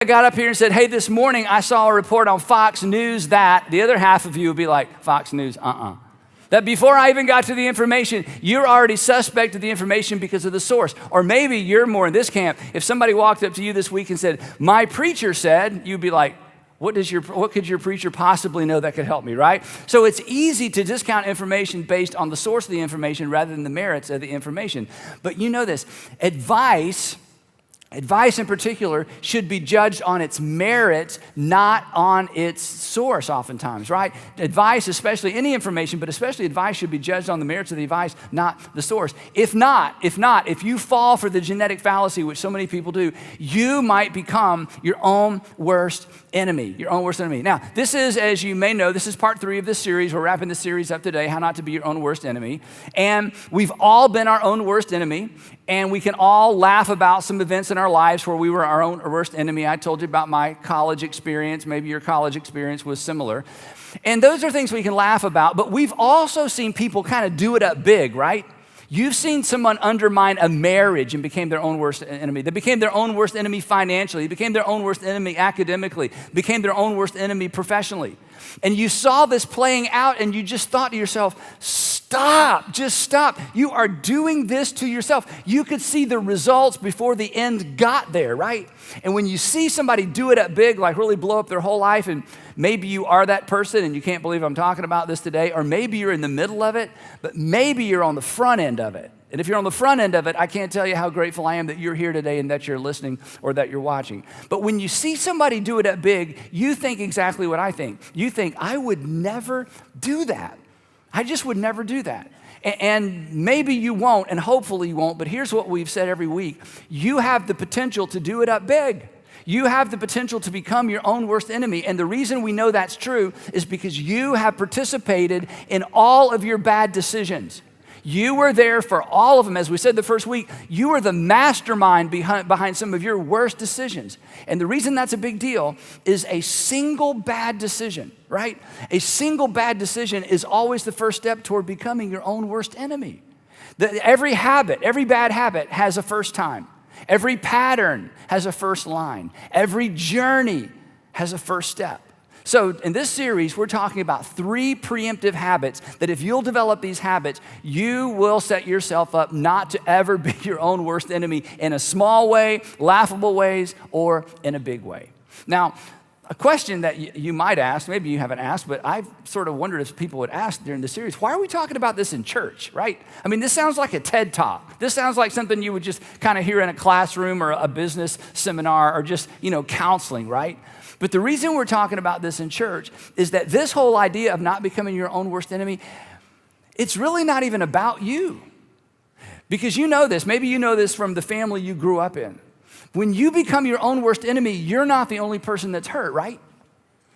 I got up here and said, hey, this morning I saw a report on Fox News that, the other half of you would be like, Fox News, That before I even got to the information, you're already suspect of the information because of the source. Or maybe you're more in this camp. If somebody walked up to you this week and said, my preacher said, you'd be like, what could your preacher possibly know that could help me, right? So it's easy to discount information based on the source of the information rather than the merits of the information. But you know this, advice in particular should be judged on its merits, not on its source oftentimes, right? Advice, especially any information, but especially advice should be judged on the merits of the advice, not the source. If you fall for the genetic fallacy, which so many people do, you might become your own worst enemy, Now, this is, as you may know, this is part 3 of this series. We're wrapping this series up today, How Not to Be Your Own Worst Enemy. And we've all been our own worst enemy, and we can all laugh about some events in our lives where we were our own worst enemy. I told you about my college experience. Maybe your college experience was similar. And those are things we can laugh about, but we've also seen people kind of do it up big, right? You've seen someone undermine a marriage and became their own worst enemy. They became their own worst enemy financially. They became their own worst enemy academically. Became their own worst enemy professionally. And you saw this playing out and you just thought to yourself, stop, just stop. You are doing this to yourself. You could see the results before the end got there, right? And when you see somebody do it up big, like really blow up their whole life, and maybe you are that person and you can't believe I'm talking about this today, or maybe you're in the middle of it, but maybe you're on the front end of it. And if you're on the front end of it, I can't tell you how grateful I am that you're here today and that you're listening or that you're watching. But when you see somebody do it up big, you think exactly what I think. You think, I would never do that. I just would never do that. And maybe you won't, and hopefully you won't, but here's what we've said every week. You have the potential to do it up big. You have the potential to become your own worst enemy. And the reason we know that's true is because you have participated in all of your bad decisions. You were there for all of them. As we said the first week, you were the mastermind behind some of your worst decisions. And the reason that's a big deal is a single bad decision, right? A single bad decision is always the first step toward becoming your own worst enemy. Every bad habit has a first time. Every pattern has a first line. Every journey has a first step. So in this series, we're talking about 3 preemptive habits that if you'll develop these habits, you will set yourself up not to ever be your own worst enemy in a small way, laughable ways, or in a big way. Now, a question that you might ask, maybe you haven't asked, but I've sort of wondered if people would ask during the series, why are we talking about this in church, right? I mean, this sounds like a TED Talk. This sounds like something you would just kind of hear in a classroom or a business seminar or just, counseling, right? But the reason we're talking about this in church is that this whole idea of not becoming your own worst enemy, it's really not even about you. Because you know this, maybe you know this from the family you grew up in. When you become your own worst enemy, you're not the only person that's hurt, right?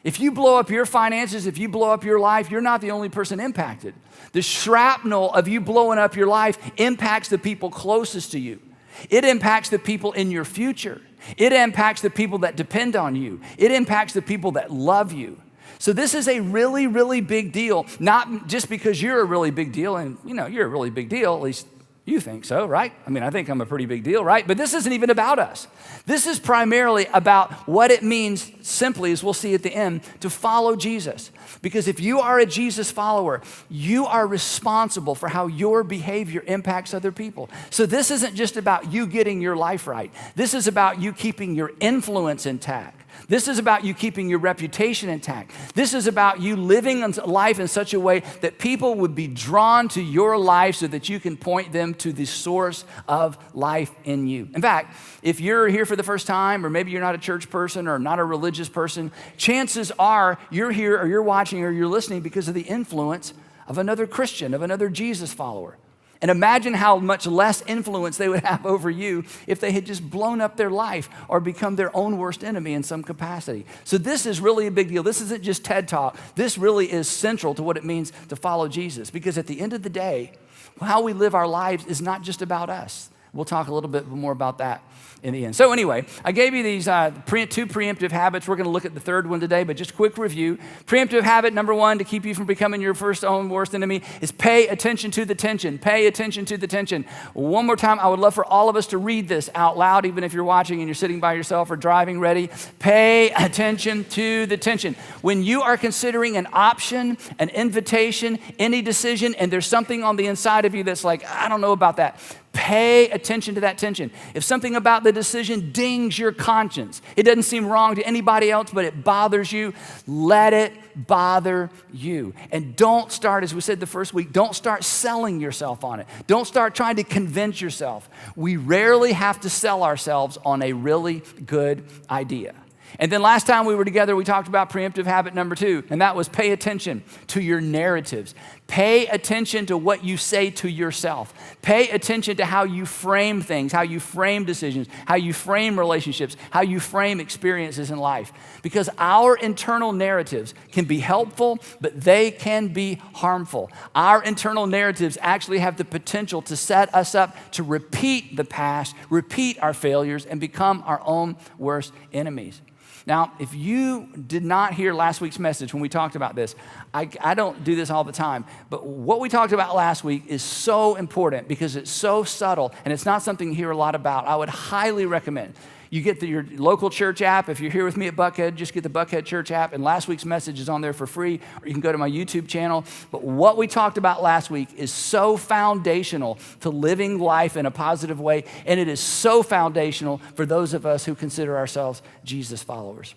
If you blow up your finances, if you blow up your life, you're not the only person impacted. The shrapnel of you blowing up your life impacts the people closest to you. It impacts the people in your future. It impacts the people that depend on you. It impacts the people that love you. So this is a really, really big deal, not just because you're a really big deal, and you're a really big deal, at least you think so, right? I mean, I think I'm a pretty big deal, right? But this isn't even about us. This is primarily about what it means, simply, as we'll see at the end, to follow Jesus. Because if you are a Jesus follower, you are responsible for how your behavior impacts other people. So this isn't just about you getting your life right. This is about you keeping your influence intact. This is about you keeping your reputation intact. This is about you living life in such a way that people would be drawn to your life so that you can point them to the source of life in you. In fact, if you're here for the first time, or maybe you're not a church person or not a religious person, chances are you're here or you're watching or you're listening because of the influence of another Christian, of another Jesus follower. And imagine how much less influence they would have over you if they had just blown up their life or become their own worst enemy in some capacity. So this is really a big deal. This isn't just TED Talk. This really is central to what it means to follow Jesus. Because at the end of the day, how we live our lives is not just about us. We'll talk a little bit more about that in the end. So anyway, I gave you these two preemptive habits. We're going to look at the third one today, but just a quick review. Preemptive habit number one to keep you from becoming your own worst enemy is pay attention to the tension. Pay attention to the tension. One more time, I would love for all of us to read this out loud, even if you're watching and you're sitting by yourself or driving ready. Pay attention to the tension. When you are considering an option, an invitation, any decision, and there's something on the inside of you that's like, I don't know about that, pay attention to that tension. If something about the decision dings your conscience, it doesn't seem wrong to anybody else, but it bothers you, let it bother you. And don't start, as we said the first week, don't start selling yourself on it. Don't start trying to convince yourself. We rarely have to sell ourselves on a really good idea. And then last time we were together, we talked about preemptive habit number 2, and that was pay attention to your narratives. Pay attention to what you say to yourself. Pay attention to how you frame things, how you frame decisions, how you frame relationships, how you frame experiences in life. Because our internal narratives can be helpful, but they can be harmful. Our internal narratives actually have the potential to set us up to repeat the past, repeat our failures, and become our own worst enemies. Now, if you did not hear last week's message when we talked about this, I don't do this all the time, but what we talked about last week is so important because it's so subtle and it's not something you hear a lot about. I would highly recommend you get your local church app. If you're here with me at Buckhead, just get the Buckhead Church app, and last week's message is on there for free, or you can go to my YouTube channel. But what we talked about last week is so foundational to living life in a positive way, and it is so foundational for those of us who consider ourselves Jesus followers.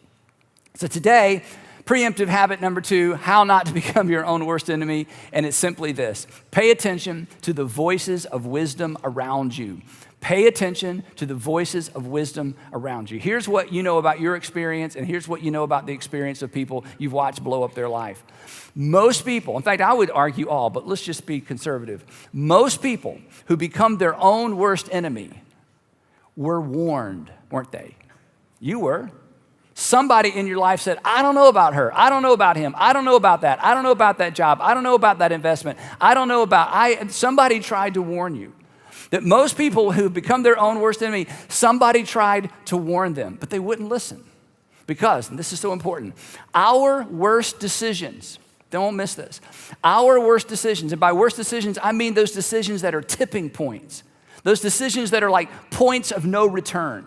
So today, preemptive habit number 2, how not to become your own worst enemy, and it's simply this: pay attention to the voices of wisdom around you. Pay attention to the voices of wisdom around you. Here's what you know about your experience, and here's what you know about the experience of people you've watched blow up their life. Most people, in fact, I would argue all, but let's just be conservative. Most people who become their own worst enemy were warned, weren't they? You were. Somebody in your life said, I don't know about her. I don't know about him. I don't know about that. I don't know about that job. I don't know about that investment. I don't know about, somebody tried to warn you. That most people who become their own worst enemy, somebody tried to warn them, but they wouldn't listen. Because, and this is so important, our worst decisions, don't miss this, our worst decisions, and by worst decisions, I mean those decisions that are tipping points, those decisions that are like points of no return.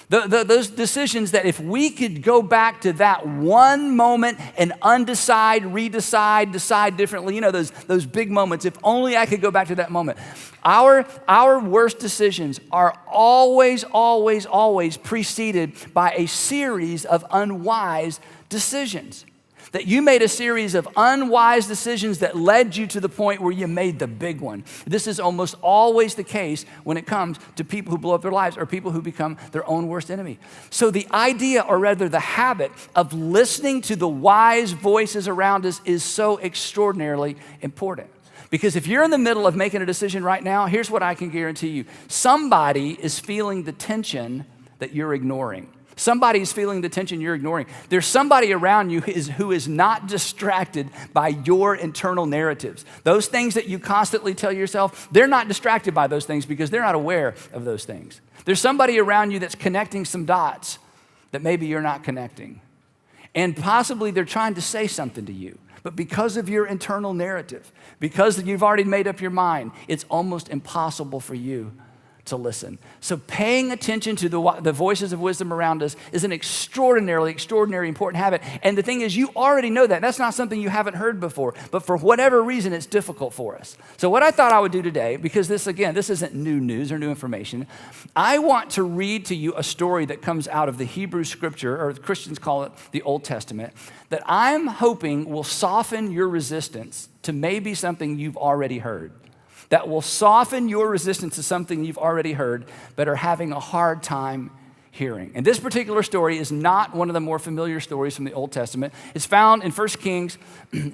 Those decisions that if we could go back to that one moment and redecide, decide differently, you know, those big moments, if only I could go back to that moment. Our worst decisions are always preceded by a series of unwise decisions. That you made a series of unwise decisions that led you to the point where you made the big one. This is almost always the case when it comes to people who blow up their lives or people who become their own worst enemy. So the idea, or rather the habit, of listening to the wise voices around us is so extraordinarily important. Because if you're in the middle of making a decision right now, here's what I can guarantee you. Somebody is feeling the tension that you're ignoring. Somebody's feeling the tension you're ignoring. There's somebody around you who is not distracted by your internal narratives. Those things that you constantly tell yourself, they're not distracted by those things because they're not aware of those things. There's somebody around you that's connecting some dots that maybe you're not connecting. And possibly they're trying to say something to you. But because of your internal narrative, because you've already made up your mind, it's almost impossible for you to listen. So paying attention to the voices of wisdom around us is an extraordinarily important habit. And the thing is, you already know that. That's not something you haven't heard before. But for whatever reason, it's difficult for us. So what I thought I would do today, because this isn't new news or new information, I want to read to you a story that comes out of the Hebrew scripture, or Christians call it the Old Testament, that I'm hoping will soften your resistance to maybe something you've already heard. That will soften your resistance to something you've already heard, but are having a hard time hearing. And this particular story is not one of the more familiar stories from the Old Testament. It's found in 1 Kings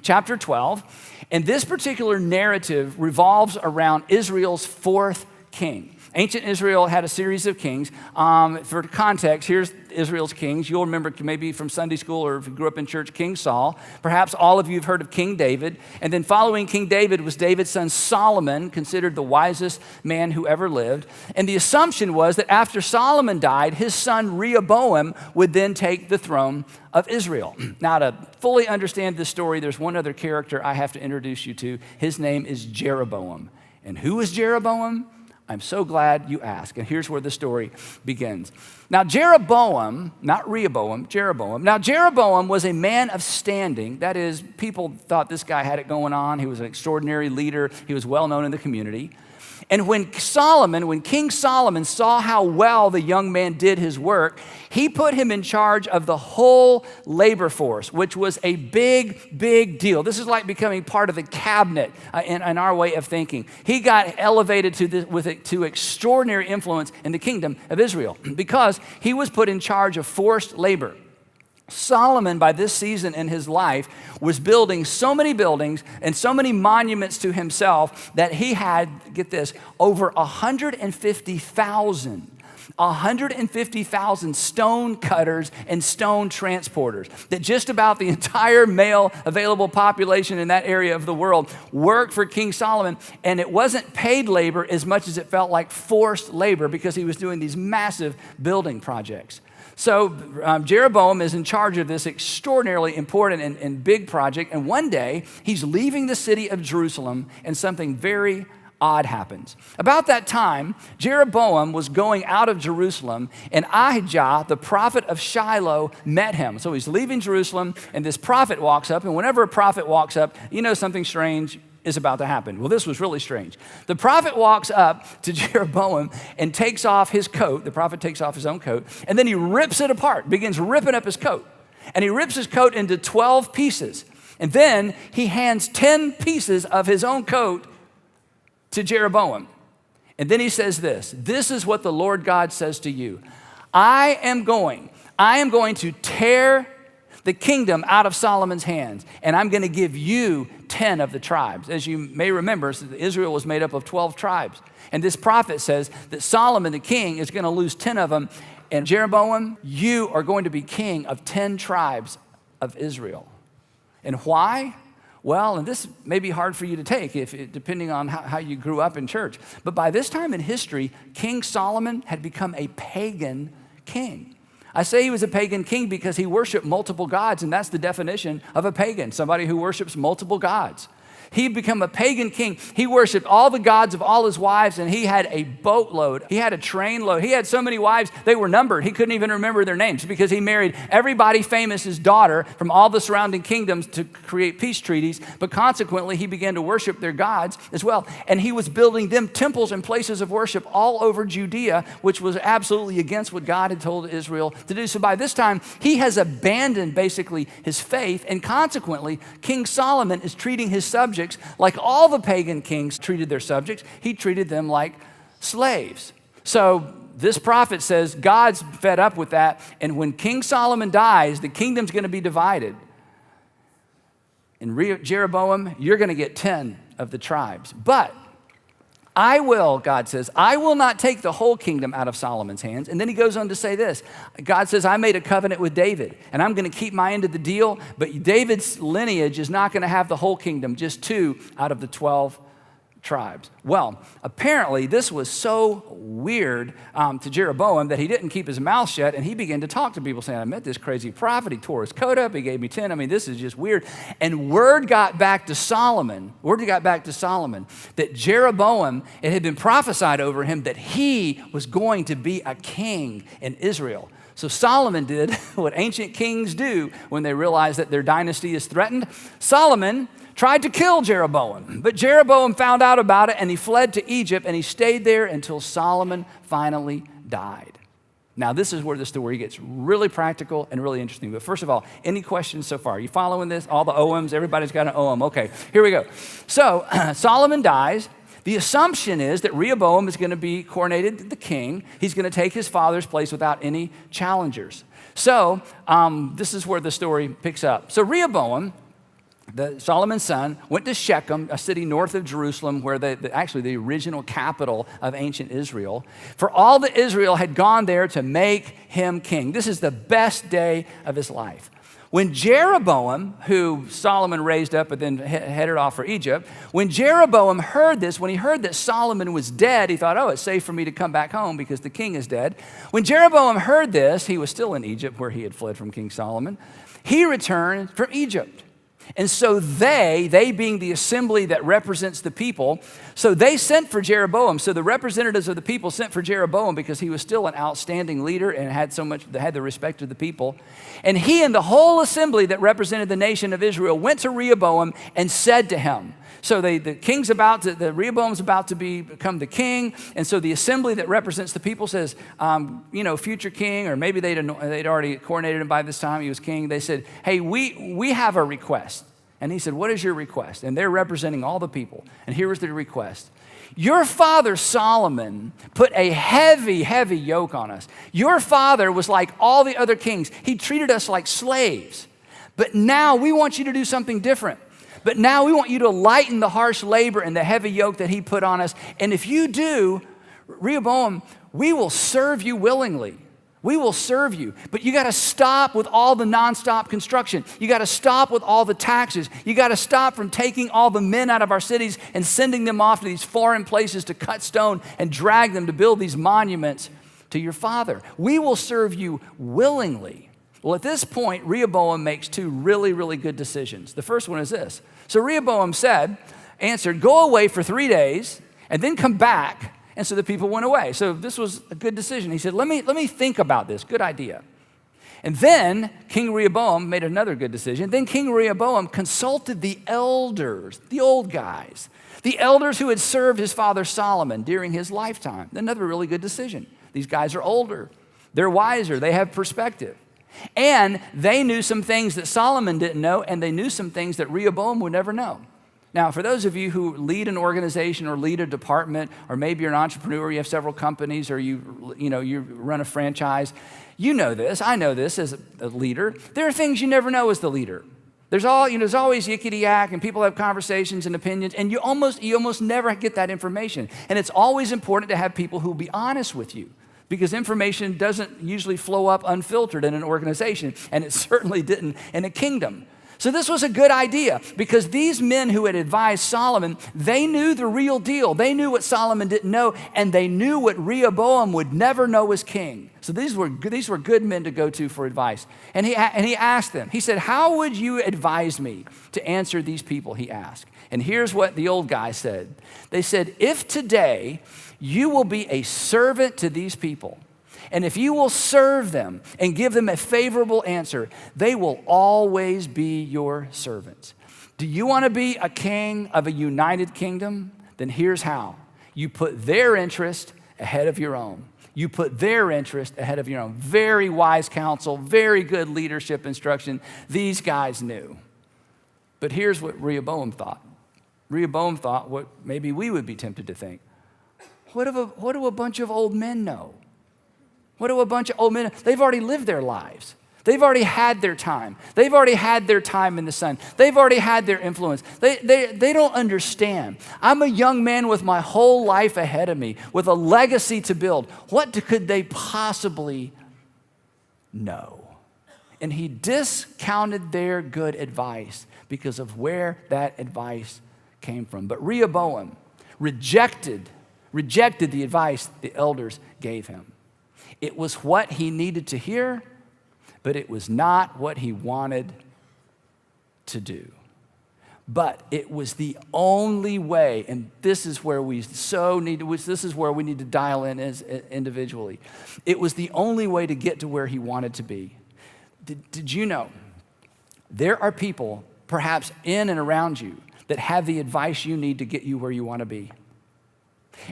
chapter 12. And this particular narrative revolves around Israel's fourth king. Ancient Israel had a series of kings. For context, here's Israel's kings. You'll remember maybe from Sunday school or if you grew up in church, King Saul. Perhaps all of you have heard of King David. And then following King David was David's son Solomon, considered the wisest man who ever lived. And the assumption was that after Solomon died, his son Rehoboam would then take the throne of Israel. Now, to fully understand this story, there's one other character I have to introduce you to. His name is Jeroboam. And who is Jeroboam? I'm so glad you asked. And here's where the story begins. Now, Jeroboam, not Rehoboam, Jeroboam. Now, Jeroboam was a man of standing. That is, people thought this guy had it going on. He was an extraordinary leader. He was well known in the community. And when King Solomon saw how well the young man did his work, he put him in charge of the whole labor force, which was a big, big deal. This is like becoming part of the cabinet in our way of thinking. He got elevated to extraordinary influence in the kingdom of Israel because he was put in charge of forced labor. Solomon, by this season in his life, was building so many buildings and so many monuments to himself that he had, get this, over 150,000 stone cutters and stone transporters, that just about the entire male available population in that area of the world worked for King Solomon. And it wasn't paid labor as much as it felt like forced labor because he was doing these massive building projects. So Jeroboam is in charge of this extraordinarily important and big project. And one day, he's leaving the city of Jerusalem, and something very odd happens. About that time, Jeroboam was going out of Jerusalem, and Ahijah, the prophet of Shiloh, met him. So he's leaving Jerusalem, and this prophet walks up. And whenever a prophet walks up, you know something strange is about to happen. Well, this was really strange. The prophet walks up to Jeroboam and takes off his coat. The prophet takes off his own coat, and then he rips it apart, begins ripping up his coat. And he rips his coat into 12 pieces. And then he hands 10 pieces of his own coat to Jeroboam. And then he says this is what the Lord God says to you. I am going to tear the kingdom out of Solomon's hands, and I'm going to give you 10 of the tribes. As you may remember, Israel was made up of 12 tribes. And this prophet says that Solomon, the king, is going to lose 10 of them. And Jeroboam, you are going to be king of 10 tribes of Israel. And why? Well, and this may be hard for you to take depending on how you grew up in church. But by this time in history, King Solomon had become a pagan king. I say he was a pagan king because he worshiped multiple gods, and that's the definition of a pagan, somebody who worships multiple gods. He'd become a pagan king. He worshiped all the gods of all his wives, and he had a boatload. He had a trainload. He had so many wives, they were numbered. He couldn't even remember their names because he married everybody famous's daughter from all the surrounding kingdoms to create peace treaties. But consequently, he began to worship their gods as well. And he was building them temples and places of worship all over Judea, which was absolutely against what God had told Israel to do. So by this time, he has abandoned basically his faith, and consequently, King Solomon is treating his subjects like all the pagan kings treated their subjects. He treated them like slaves. So this prophet says God's fed up with that, and when King Solomon dies, the kingdom's going to be divided. And Jeroboam, you're going to get 10 of the tribes. But I will, God says, I will not take the whole kingdom out of Solomon's hands. And then he goes on to say this. God says, I made a covenant with David, and I'm going to keep my end of the deal, but David's lineage is not going to have the whole kingdom, just 2 out of the 12 tribes. Well, apparently this was so weird to Jeroboam that he didn't keep his mouth shut, and he began to talk to people saying, I met this crazy prophet, he tore his coat up, he gave me 10. I mean, this is just weird. And word got back to Solomon that Jeroboam, it had been prophesied over him that he was going to be a king in Israel. So Solomon did what ancient kings do when they realize that their dynasty is threatened. Solomon tried to kill Jeroboam, but Jeroboam found out about it, and he fled to Egypt, and he stayed there until Solomon finally died. Now, this is where the story gets really practical and really interesting. But first of all, any questions so far? Are you following this? All the OMs, everybody's got an OM. Okay, here we go. So Solomon dies. The assumption is that Rehoboam is going to be coronated the king. He's going to take his father's place without any challengers. So this is where the story picks up. So Rehoboam, Solomon's son, went to Shechem, a city north of Jerusalem, where actually the original capital of ancient Israel. For all that Israel had gone there to make him king. This is the best day of his life. When Jeroboam, who Solomon raised up and then headed off for Egypt, when Jeroboam heard this, when he heard that Solomon was dead, he thought, oh, it's safe for me to come back home because the king is dead. When Jeroboam heard this, he was still in Egypt where he had fled from King Solomon. He returned from Egypt. And so they being the assembly that represents the people, so they sent for Jeroboam. So the representatives of the people sent for Jeroboam because he was still an outstanding leader and had the respect of the people. And he and the whole assembly that represented the nation of Israel went to Rehoboam and said to him, so the Rehoboam's about to become the king, and so the assembly that represents the people says, future king, or maybe they'd already coronated him by this time, he was king. They said, hey, we have a request. And he said, what is your request? And they're representing all the people. And here was the request. Your father Solomon put a heavy, heavy yoke on us. Your father was like all the other kings. He treated us like slaves. But now we want you to do something different. But now we want you to lighten the harsh labor and the heavy yoke that he put on us. And if you do, Rehoboam, we will serve you willingly. We will serve you. But you got to stop with all the nonstop construction. You got to stop with all the taxes. You got to stop from taking all the men out of our cities and sending them off to these foreign places to cut stone and drag them to build these monuments to your father. We will serve you willingly. Well, at this point, Rehoboam makes two really, really good decisions. The first one is this. So Rehoboam answered, go away for 3 days and then come back. And so the people went away. So this was a good decision. He said, let me think about this. Good idea. And then King Rehoboam made another good decision. Then King Rehoboam consulted the elders, the old guys, the elders who had served his father Solomon during his lifetime. Another really good decision. These guys are older. They're wiser. They have perspective. And they knew some things that Solomon didn't know, and they knew some things that Rehoboam would never know. Now, for those of you who lead an organization or lead a department, or maybe you're an entrepreneur, you have several companies, or you run a franchise, you know this. I know this as a leader. There are things you never know as the leader. There's always yickety-yak, and people have conversations and opinions, and you almost never get that information. And it's always important to have people who will be honest with you, because information doesn't usually flow up unfiltered in an organization, and it certainly didn't in a kingdom. So this was a good idea, because these men who had advised Solomon, they knew the real deal. They knew what Solomon didn't know, and they knew what Rehoboam would never know as king. So these were good men to go to for advice. And he asked them, he said, how would you advise me to answer these people, he asked. And here's what the old guy said. They said, if today you will be a servant to these people, and if you will serve them and give them a favorable answer, they will always be your servants. Do you want to be a king of a united kingdom? Then here's how. You put their interest ahead of your own. You put their interest ahead of your own. Very wise counsel, very good leadership instruction. These guys knew. But here's what Rehoboam thought. Rehoboam thought what maybe we would be tempted to think. What do a bunch of old men know? What do a bunch of old men? They've already lived their lives. They've already had their time. They've already had their time in the sun. They've already had their influence. They don't understand. I'm a young man with my whole life ahead of me, with a legacy to build. What could they possibly know? And he discounted their good advice because of where that advice came from. But Rehoboam rejected the advice the elders gave him. It was what he needed to hear, but it was not what he wanted to do. But it was the only way, and this is where we need to dial in as individually. It was the only way to get to where he wanted to be. Did you know there are people, perhaps in and around you, that have the advice you need to get you where you want to be?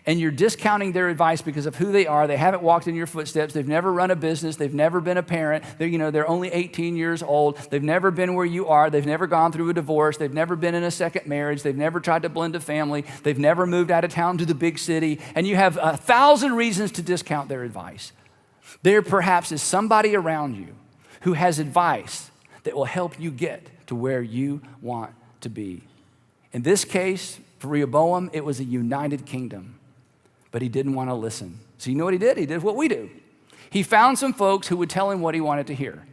And you're discounting their advice because of who they are. They haven't walked in your footsteps. They've never run a business. They've never been a parent. They're only 18 years old. They've never been where you are. They've never gone through a divorce. They've never been in a second marriage. They've never tried to blend a family. They've never moved out of town to the big city. And you have 1,000 reasons to discount their advice. There perhaps is somebody around you who has advice that will help you get to where you want to be. In this case, for Rehoboam, it was a united kingdom, but he didn't want to listen. So you know what he did? He did what we do. He found some folks who would tell him what he wanted to hear.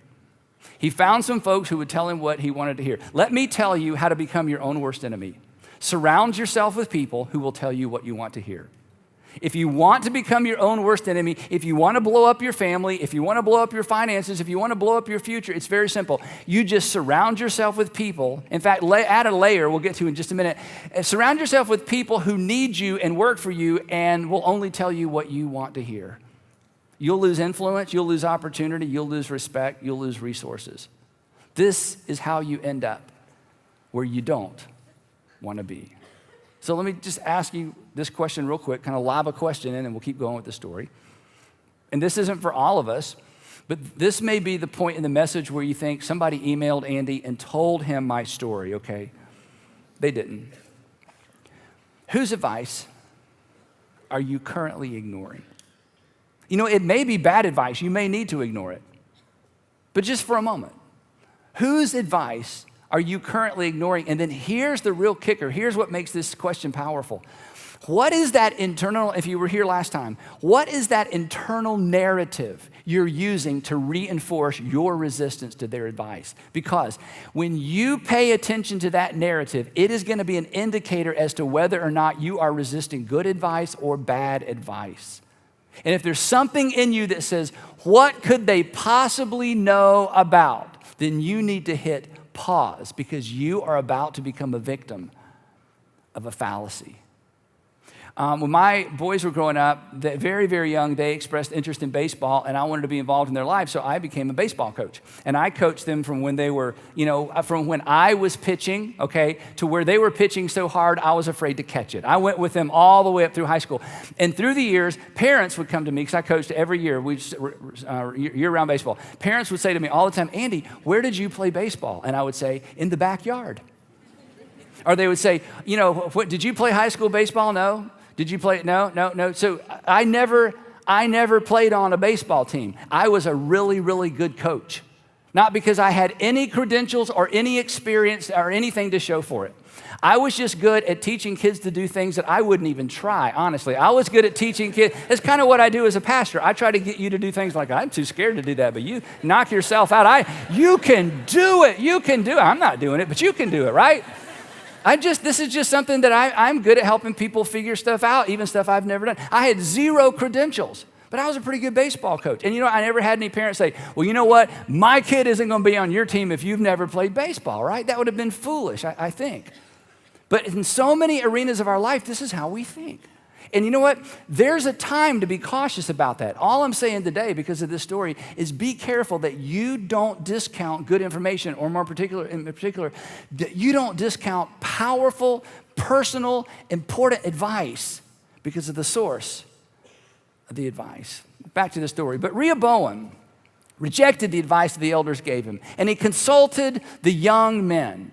He found some folks who would tell him what he wanted to hear. Let me tell you how to become your own worst enemy. Surround yourself with people who will tell you what you want to hear. If you want to become your own worst enemy, if you want to blow up your family, if you want to blow up your finances, if you want to blow up your future, it's very simple. You just surround yourself with people. In fact, add a layer we'll get to in just a minute. Surround yourself with people who need you and work for you and will only tell you what you want to hear. You'll lose influence, you'll lose opportunity, you'll lose respect, you'll lose resources. This is how you end up where you don't want to be. So let me just ask you this question real quick, kind of lob a question in and we'll keep going with the story. And this isn't for all of us, but this may be the point in the message where you think somebody emailed Andy and told him my story, okay? They didn't. Whose advice are you currently ignoring? You know, it may be bad advice. You may need to ignore it. But just for a moment, whose advice are you currently ignoring? And then here's the real kicker. Here's what makes this question powerful. What is that internal, if you were here last time, what is that internal narrative you're using to reinforce your resistance to their advice? Because when you pay attention to that narrative, it is going to be an indicator as to whether or not you are resisting good advice or bad advice. And if there's something in you that says, what could they possibly know about? Then you need to hit pause because you are about to become a victim of a fallacy. When my boys were growing up, very, very young, they expressed interest in baseball, and I wanted to be involved in their lives, so I became a baseball coach. And I coached them from when they were, from when I was pitching, okay, to where they were pitching so hard, I was afraid to catch it. I went with them all the way up through high school. And through the years, parents would come to me, because I coached every year, year-round baseball. Parents would say to me all the time, Andy, where did you play baseball? And I would say, in the backyard. Or they would say, did you play high school baseball? No. Did you play? No. So I never played on a baseball team. I was a really, really good coach. Not because I had any credentials or any experience or anything to show for it. I was just good at teaching kids to do things that I wouldn't even try, honestly. I was good at teaching kids. It's kind of what I do as a pastor. I try to get you to do things like, I'm too scared to do that, but you knock yourself out. You can do it. You can do it. I'm not doing it, but you can do it, right? This is just something that I'm good at helping people figure stuff out, even stuff I've never done. I had zero credentials, but I was a pretty good baseball coach. And I never had any parents say, well, you know what? My kid isn't going to be on your team if you've never played baseball, right? That would have been foolish, I think. But in so many arenas of our life, this is how we think. And you know what? There's a time to be cautious about that. All I'm saying today, because of this story, is be careful that you don't discount good information, or in particular, that you don't discount powerful, personal, important advice because of the source of the advice. Back to the story. But Rehoboam rejected the advice the elders gave him, and he consulted the young men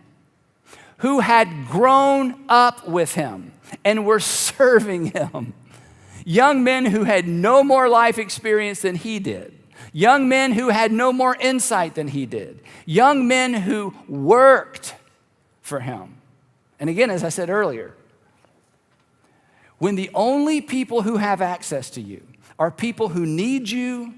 who had grown up with him and were serving him. Young men who had no more life experience than he did. Young men who had no more insight than he did. Young men who worked for him. And again, as I said earlier, when the only people who have access to you are people who need you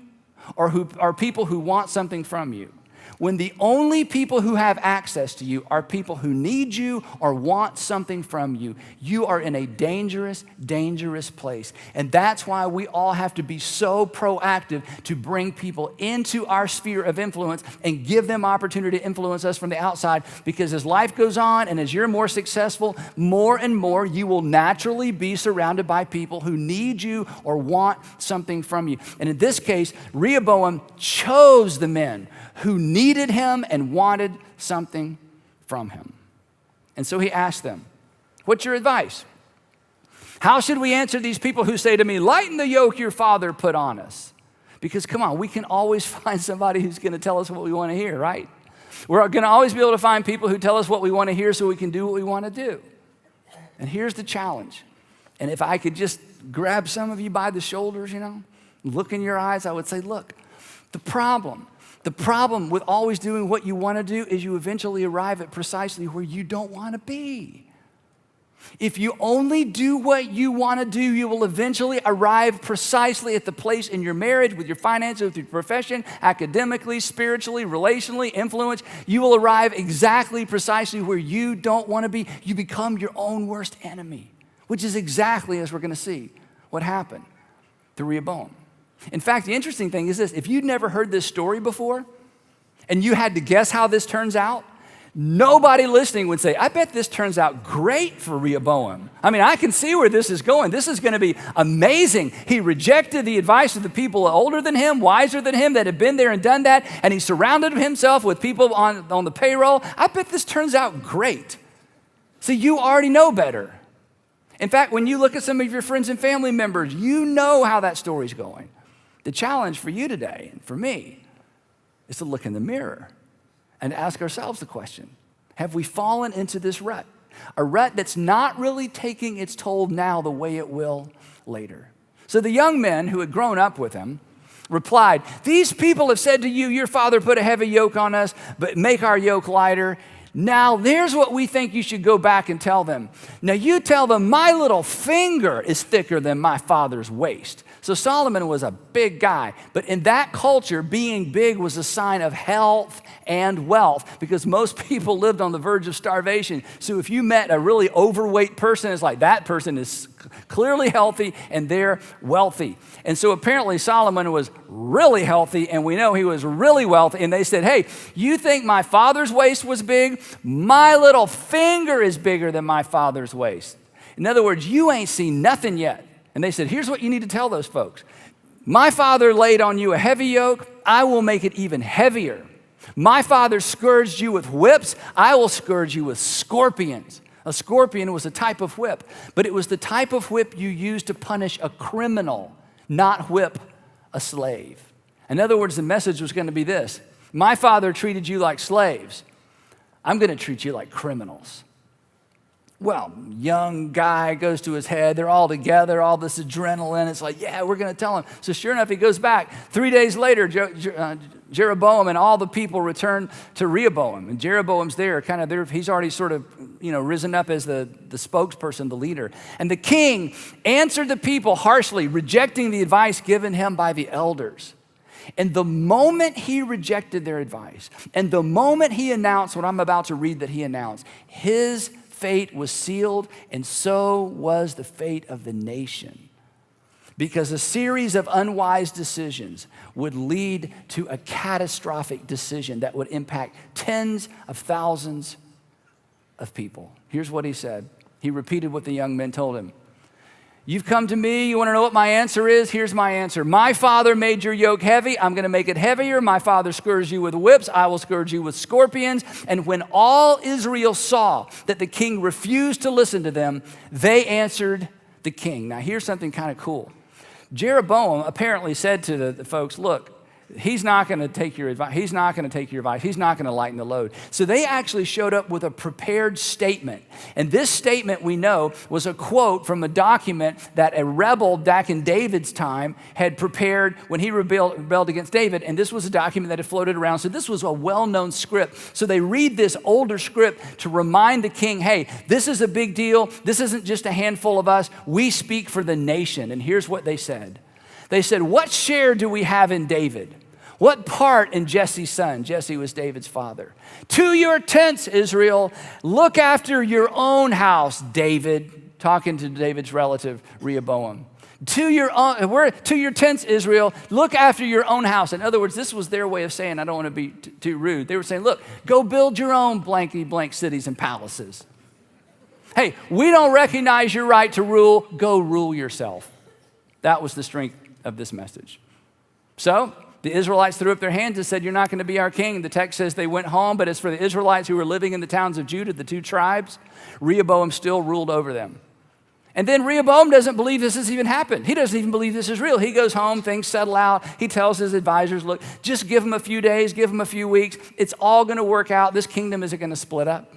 or who are people who want something from you, when the only people who have access to you are people who need you or want something from you, you are in a dangerous, dangerous place. And that's why we all have to be so proactive to bring people into our sphere of influence and give them opportunity to influence us from the outside, because as life goes on and as you're more successful, more and more you will naturally be surrounded by people who need you or want something from you. And in this case, Rehoboam chose the men who needed him and wanted something from him. And so he asked them, what's your advice? How should we answer these people who say to me, lighten the yoke your father put on us? Because come on, we can always find somebody who's going to tell us what we want to hear, right? We're going to always be able to find people who tell us what we want to hear so we can do what we want to do. And here's the challenge. And if I could just grab some of you by the shoulders, look in your eyes, I would say, look, the problem The problem with always doing what you want to do is you eventually arrive at precisely where you don't want to be. If you only do what you want to do, you will eventually arrive precisely at the place in your marriage, with your finances, with your profession, academically, spiritually, relationally, influence. You will arrive exactly precisely where you don't want to be. You become your own worst enemy, which is exactly, as we're going to see, what happened to Rehoboam. In fact, the interesting thing is this: if you'd never heard this story before and you had to guess how this turns out, nobody listening would say, I bet this turns out great for Rehoboam. I mean, I can see where this is going. This is going to be amazing. He rejected the advice of the people older than him, wiser than him, that had been there and done that, and he surrounded himself with people on the payroll. I bet this turns out great. See, you already know better. In fact, when you look at some of your friends and family members, you know how that story's going. The challenge for you today, and for me, is to look in the mirror and ask ourselves the question, have we fallen into this rut? A rut that's not really taking its toll now the way it will later. So the young men who had grown up with him replied, these people have said to you, your father put a heavy yoke on us, but make our yoke lighter. Now, there's what we think you should go back and tell them. Now, you tell them, my little finger is thicker than my father's waist. So Solomon was a big guy, but in that culture, being big was a sign of health and wealth, because most people lived on the verge of starvation. So if you met a really overweight person, it's like that person is clearly healthy and they're wealthy. And so apparently Solomon was really healthy, and we know he was really wealthy. And they said, hey, you think my father's waist was big? My little finger is bigger than my father's waist. In other words, you ain't seen nothing yet. And they said, here's what you need to tell those folks. My father laid on you a heavy yoke. I will make it even heavier. My father scourged you with whips. I will scourge you with scorpions. A scorpion was a type of whip, but it was the type of whip you used to punish a criminal, not whip a slave. In other words, the message was going to be this: my father treated you like slaves. I'm going to treat you like criminals. Well, young guy goes to his head. They're all together, all this adrenaline. It's like, yeah, we're going to tell him. So sure enough, he goes back. 3 days later, Jeroboam and all the people return to Rehoboam. And Jeroboam's there, kind of there. He's already sort of, risen up as the spokesperson, the leader. And the king answered the people harshly, rejecting the advice given him by the elders. And the moment he rejected their advice, and the moment he announced what I'm about to read that he announced, his fate was sealed, and so was the fate of the nation. Because a series of unwise decisions would lead to a catastrophic decision that would impact tens of thousands of people. Here's what he said. He repeated what the young men told him. You've come to me, you want to know what my answer is? Here's my answer. My father made your yoke heavy, I'm going to make it heavier. My father scourged you with whips, I will scourge you with scorpions. And when all Israel saw that the king refused to listen to them, they answered the king. Now here's something kind of cool. Jeroboam apparently said to the folks, look, he's not going to take your advice. He's not going to take your advice. He's not going to lighten the load. So they actually showed up with a prepared statement. And this statement, we know, was a quote from a document that a rebel back in David's time had prepared when he rebelled against David. And this was a document that had floated around. So this was a well-known script. So they read this older script to remind the king, hey, this is a big deal. This isn't just a handful of us. We speak for the nation. And here's what they said. They said, what share do we have in David? What part in Jesse's son? Jesse was David's father. To your tents, Israel. Look after your own house, David. Talking to David's relative, Rehoboam. To your tents, Israel. Look after your own house. In other words, this was their way of saying, I don't want to be too rude. They were saying, look, go build your own blankety blank cities and palaces. Hey, we don't recognize your right to rule. Go rule yourself. That was the strength of this message. So the Israelites threw up their hands and said, you're not going to be our king. The text says they went home, but as for the Israelites who were living in the towns of Judah, the two tribes, Rehoboam still ruled over them. And then Rehoboam doesn't believe this has even happened. He doesn't even believe this is real. He goes home, things settle out. He tells his advisors, look, just give them a few days, give them a few weeks. It's all going to work out. This kingdom isn't going to split up.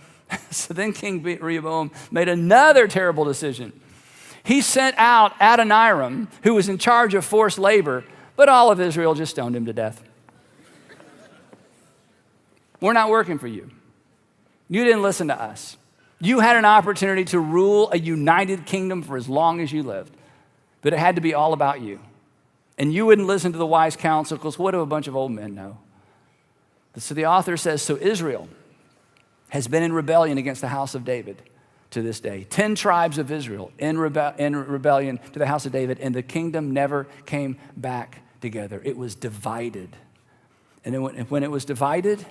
So then King Rehoboam made another terrible decision. He sent out Adoniram, who was in charge of forced labor, but all of Israel just stoned him to death. We're not working for you. You didn't listen to us. You had an opportunity to rule a united kingdom for as long as you lived, but it had to be all about you. And you wouldn't listen to the wise counsel, because what do a bunch of old men know? So the author says, so Israel has been in rebellion against the house of David to this day. 10 tribes of Israel in rebellion to the house of David, and the kingdom never came back together. It was divided. And when it was divided,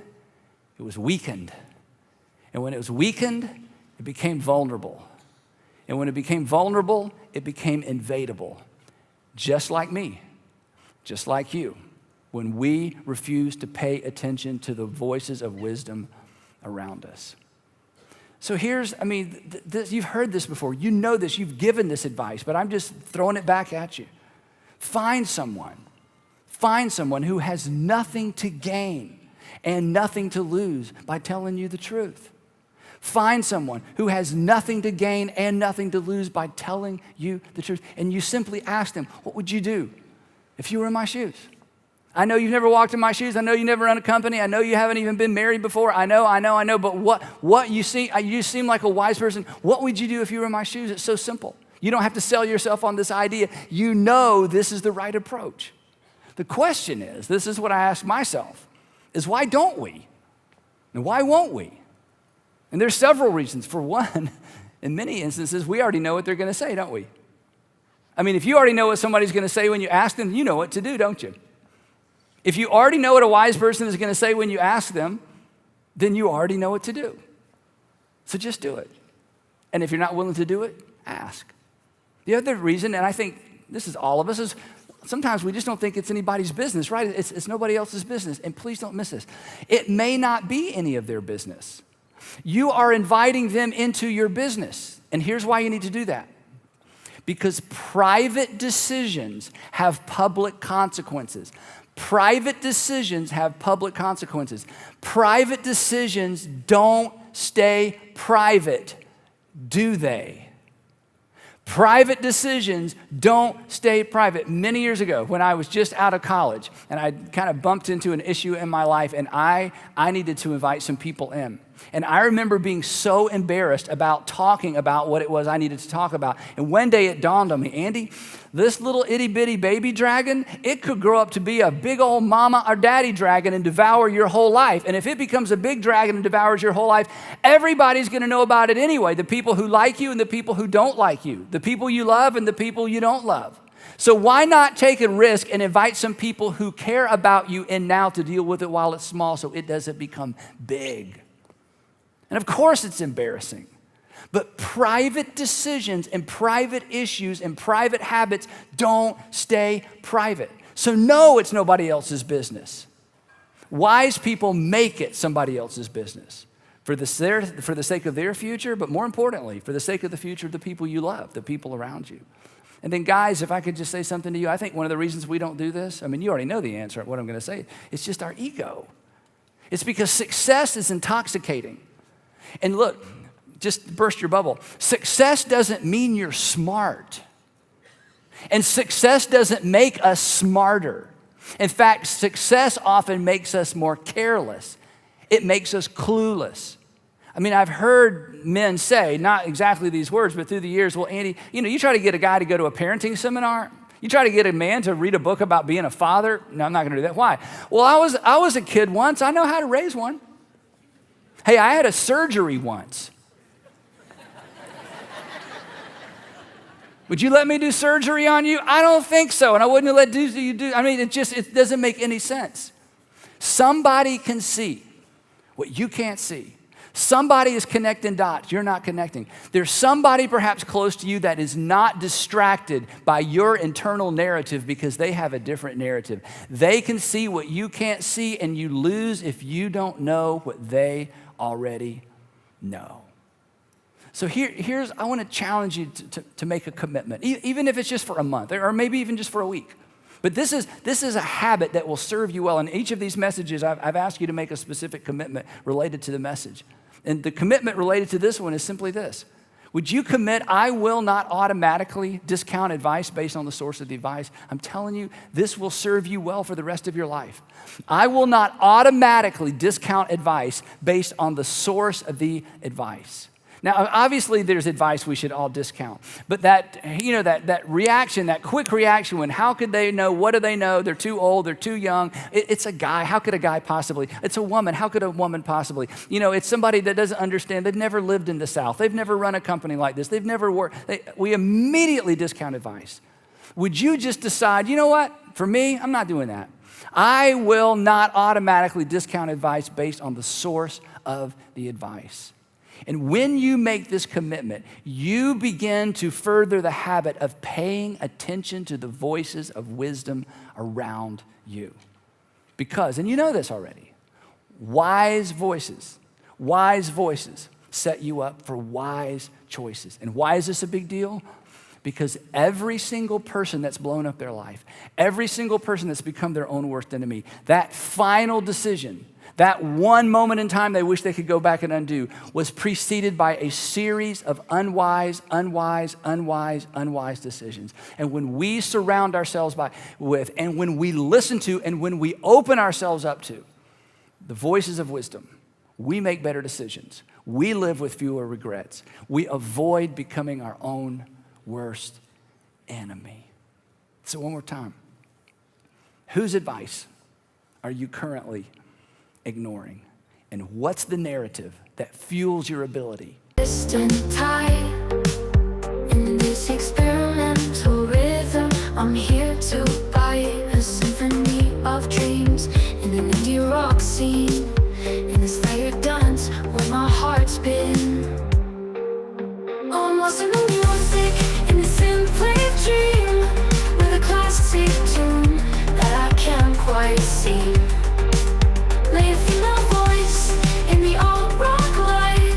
it was weakened. And when it was weakened, it became vulnerable. And when it became vulnerable, it became invadable. Just like me, just like you, when we refuse to pay attention to the voices of wisdom around us. So you've heard this before. You know this. You've given this advice, but I'm just throwing it back at you. Find someone who has nothing to gain and nothing to lose by telling you the truth. Find someone who has nothing to gain and nothing to lose by telling you the truth. And you simply ask them, what would you do if you were in my shoes? I know you've never walked in my shoes. I know you never run a company. I know you haven't even been married before. I know. But what you seem like a wise person. What would you do if you were in my shoes? It's so simple. You don't have to sell yourself on this idea. You know this is the right approach. The question is, this is what I ask myself, is why don't we? And why won't we? And there's several reasons. For one, in many instances, we already know what they're going to say, don't we? I mean, if you already know what somebody's going to say when you ask them, you know what to do, don't you? If you already know what a wise person is going to say when you ask them, then you already know what to do. So just do it. And if you're not willing to do it, ask. The other reason, and I think this is all of us, is sometimes we just don't think it's anybody's business, right? It's nobody else's business. And please don't miss this. It may not be any of their business. You are inviting them into your business. And here's why you need to do that. Because private decisions have public consequences. Private decisions have public consequences. Private decisions don't stay private, do they? Private decisions don't stay private. Many years ago, when I was just out of college, and I kind of bumped into an issue in my life, and I needed to invite some people in. And I remember being so embarrassed about talking about what it was I needed to talk about. And one day it dawned on me, Andy, this little itty bitty baby dragon, it could grow up to be a big old mama or daddy dragon and devour your whole life. And if it becomes a big dragon and devours your whole life, everybody's going to know about it anyway. The people who like you and the people who don't like you. The people you love and the people you don't love. So why not take a risk and invite some people who care about you in now to deal with it while it's small so it doesn't become big? And of course it's embarrassing. But private decisions and private issues and private habits don't stay private. So no, it's nobody else's business. Wise people make it somebody else's business for the sake of their future, but more importantly, for the sake of the future of the people you love, the people around you. And then guys, if I could just say something to you, I think one of the reasons we don't do this, I mean, you already know the answer at what I'm going to say. It's just our ego. It's because success is intoxicating. And look, just burst your bubble. Success doesn't mean you're smart. And success doesn't make us smarter. In fact, success often makes us more careless. It makes us clueless. I mean, I've heard men say, not exactly these words, but through the years, well, Andy, you try to get a guy to go to a parenting seminar. You try to get a man to read a book about being a father. No, I'm not going to do that. Why? Well, I was a kid once. I know how to raise one. Hey, I had a surgery once. Would you let me do surgery on you? I don't think so, and I wouldn't let you do. I mean, it doesn't make any sense. Somebody can see what you can't see. Somebody is connecting dots. You're not connecting. There's somebody perhaps close to you that is not distracted by your internal narrative because they have a different narrative. They can see what you can't see, and you lose if you don't know what they already know. So here's I want to challenge you to make a commitment, even if it's just for a month or maybe even just for a week. But this is a habit that will serve you well. In each of these messages, I've asked you to make a specific commitment related to the message. And the commitment related to this one is simply this. Would you commit, I will not automatically discount advice based on the source of the advice? I'm telling you, this will serve you well for the rest of your life. I will not automatically discount advice based on the source of the advice. Now, obviously, there's advice we should all discount. But that reaction, that quick reaction when how could they know, what do they know, they're too old, they're too young. It's a guy, how could a guy possibly? It's a woman, how could a woman possibly? It's somebody that doesn't understand, they've never lived in the South, they've never run a company like this, they've never worked. We immediately discount advice. Would you just decide, you know what, for me, I'm not doing that. I will not automatically discount advice based on the source of the advice. And when you make this commitment, you begin to further the habit of paying attention to the voices of wisdom around you. Because, and you know this already, wise voices set you up for wise choices. And why is this a big deal? Because every single person that's blown up their life, every single person that's become their own worst enemy, that final decision, that one moment in time they wish they could go back and undo, was preceded by a series of unwise decisions. And when we surround ourselves with, and when we listen to, and when we open ourselves up to the voices of wisdom, we make better decisions. We live with fewer regrets. We avoid becoming our own worst enemy. So one more time, whose advice are you currently ignoring? And what's the narrative that fuels your ability? Distant tide in this experimental rhythm. I'm here to buy a symphony of dreams in an indie rock scene, in this layered dance where my heart's been. Oh, I'm lost in the music, in this simply dream, with a classic tune that I can't quite see. Lifting my voice in the alt rock light,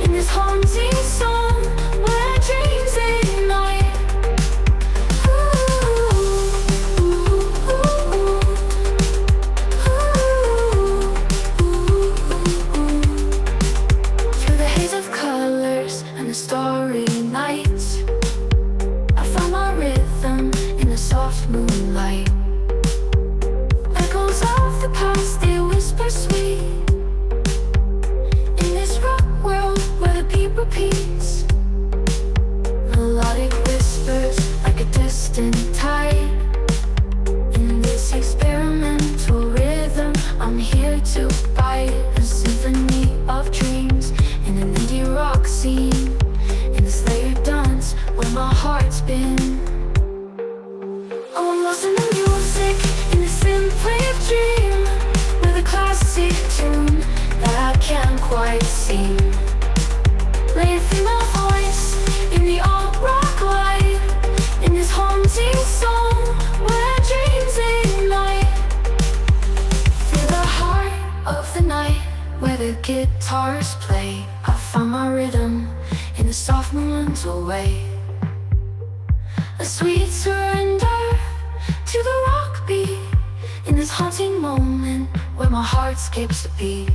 in this haunting song where dreams ignite. Through the haze of colors and the starry nights, I found my rhythm in the soft moonlight. Echoes of the past, they whisper sweet, in this rock world where the beat repeats. Melodic whispers like a distant tide, in this experimental rhythm. I'm here to buy a symphony of dreams in an indie rock scene, in this layered dance where my heart's been. Oh, I'm lost in the music, in this simply dream, with a classic tune that I can't quite see. Lifting my voice in the alt rock light, in this haunting song where dreams ignite. Through the heart of the night where the guitars play, I found my rhythm in the soft moonlight way. A sweet surrender to the rock beat, in this haunting moment where my heart skips a beat.